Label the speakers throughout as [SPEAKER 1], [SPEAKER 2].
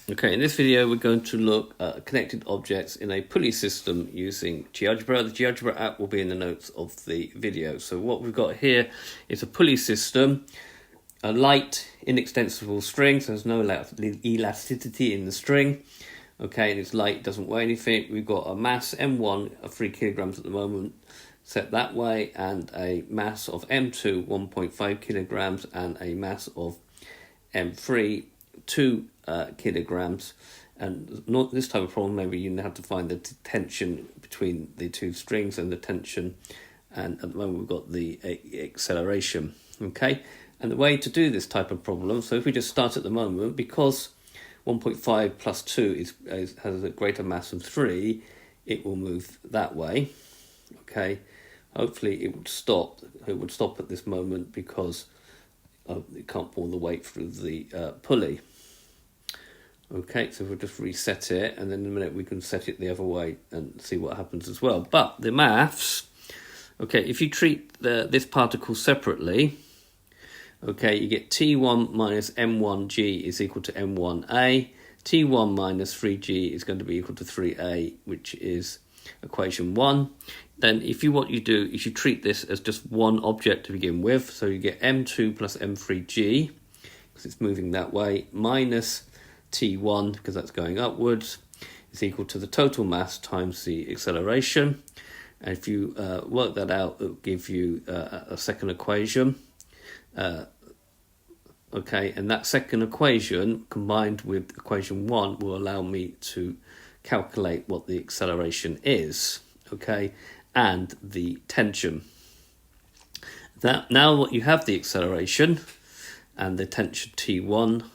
[SPEAKER 1] Okay, in this video we're going to look at connected objects in a pulley system using GeoGebra. The GeoGebra app will be in the notes of the video. So what we've got here is a pulley system, a light, inextensible string, so there's no elasticity in the string. Okay, and it's light, doesn't weigh anything. We've got a mass M1 of 3 kilograms at the moment, set that way, and a mass of M2, 1.5 kilograms, and a mass of M3, 2 kilograms. And not this type of problem, maybe you have to find the tension between the two strings and the tension, and at the moment we've got the acceleration. Okay, and the way to do this type of problem, so if we just start at the moment, because 1.5 plus 2 has a greater mass than 3, it will move that way. Okay, hopefully it would stop. It would stop at this moment because it can't pull the weight through the pulley. Okay, so we'll just reset it, and then in a minute we can set it the other way and see what happens as well. But the maths, okay, if you treat this particle separately, okay, you get T1 minus M1G is equal to M1A. T1 minus 3G is going to be equal to 3A, which is equation 1. Then what you do is you treat this as just one object to begin with. So you get M2 plus M3G, because it's moving that way, minus T1, because that's going upwards, is equal to the total mass times the acceleration. And if you work that out, it'll give you a second equation. Okay, and that second equation combined with equation 1 will allow me to calculate what the acceleration is, okay, and the tension. Now what you have the acceleration and the tension T1,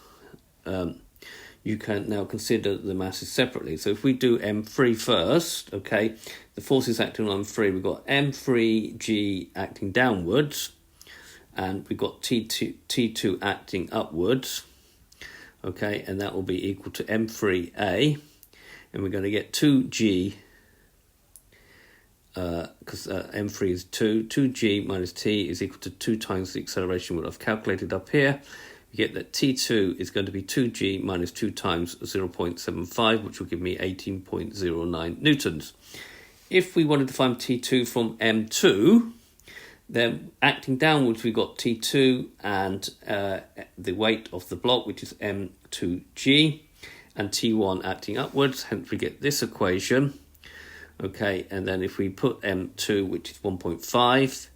[SPEAKER 1] you can now consider the masses separately. So if we do M3 first, okay, the forces acting on M3, we've got M3G acting downwards, and we've got T2 acting upwards, okay, and that will be equal to M3A, and we're going to get 2G, because M3 is 2G minus T is equal to 2 times the acceleration what I've calculated up here. You get that T2 is going to be 2G minus 2 times 0.75, which will give me 18.09 newtons. If we wanted to find T2 from M2, then acting downwards, we've got T2 and the weight of the block, which is M2G, and T1 acting upwards, hence we get this equation. Okay, and then if we put M2, which is 1.5,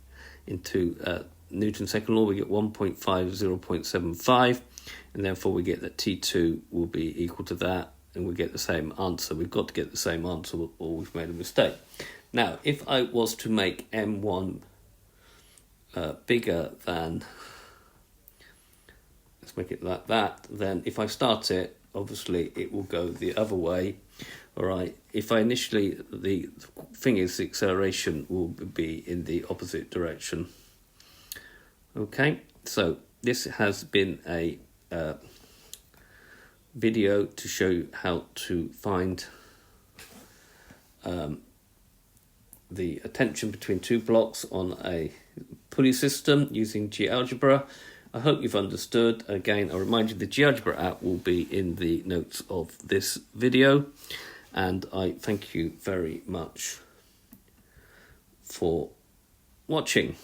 [SPEAKER 1] into Newton's second law, we get 1.5, 0.75, and therefore we get that T2 will be equal to that, and we get the same answer. We've got to get the same answer, or we've made a mistake. Now, if I was to make M1 bigger than, let's make it like that, then if I start it, obviously it will go the other way. All right, if I initially, the thing is the acceleration will be in the opposite direction. Okay, so this has been a video to show you how to find the tension between two blocks on a pulley system using GeoGebra. I hope you've understood. Again, I remind you the GeoGebra app will be in the notes of this video, and I thank you very much for watching.